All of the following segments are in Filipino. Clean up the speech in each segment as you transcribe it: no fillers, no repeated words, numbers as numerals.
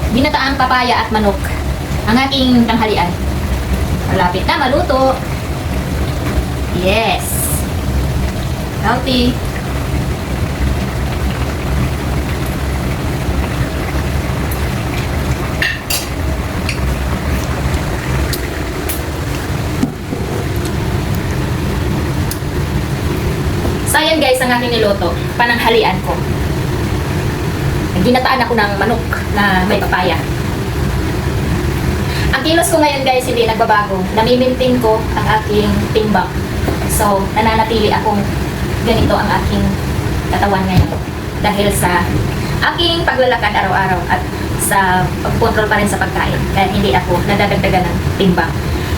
Ginataang papaya at manok ang aking tanghalian. Malapit na maluto. Yes. Healthy. So ayan guys, ang aking niluto, pananghalian ko. Ginataan ako ng manok na may papaya. Ang kilos ko ngayon guys, hindi nagbabago. Nami-maintain ko ang aking timbang. So, nananatili akong ganito ang aking katawan ngayon. Dahil sa aking paglalakad araw-araw at sa pagkontrol pa rin sa pagkain. Kaya hindi ako nadadagdagan ng timbang.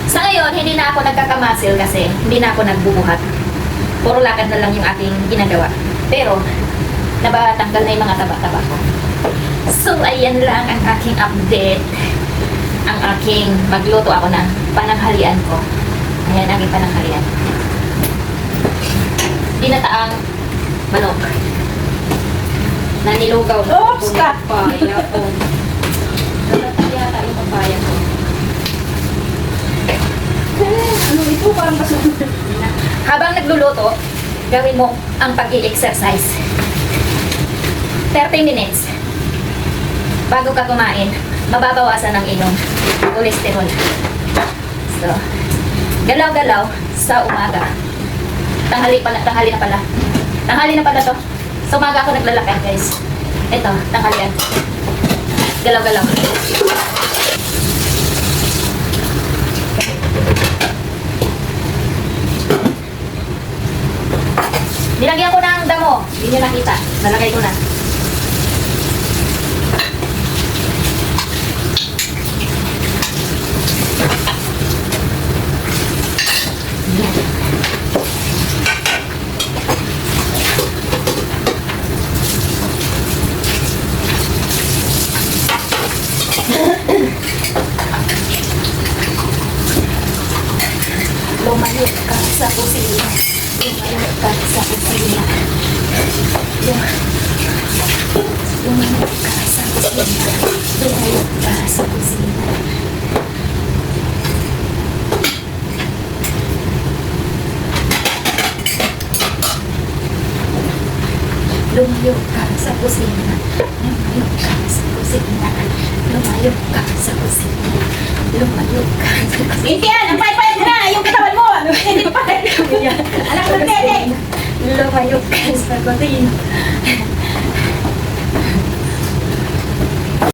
Sa ngayon, hindi na ako nagkakamasil kasi hindi na ako nagbubuhat. Puro lakad na lang yung aking ginagawa. Pero, nabatanggal na yung mga taba-taba ko. So, ayan lang ang aking update. Ang aking magluto ako ng pananghalian ko. Ayan ang aking pananghalian. Dinataang manok. Nanilugaw na Oops, ka! papaya ko. Natatay yata yung papaya ko. Ano ito? Parang kasunod. Habang nagluluto, gawin mo ang pag-i-exercise. 30 minutes. Bago ka kumain, mababawasan ang iyong cholesterol. So, galaw-galaw sa umaga. Tanghali na pala. Tanghali na pala to. Sa umaga ako naglalakad, guys. Ito, tanghalian. Galaw-galaw. Nilagyan ko ng damo. Hindi nyo nakita. Nalagay ko na. Lumayo ka sa kusina. Lumayo ka sa kusina. Lumayo ka sa kusina. Lumayo ka sa kusina. Lumayo ka sa kusina. Lumayo ka sa kusina. Lumayo ka sa kusina. Lumayo ka sa kusina. Intian, ang paypay mo na! Yung katawan mo! Ano? Hindi pa. Anak ng tete! Lumayo ka sa kusina.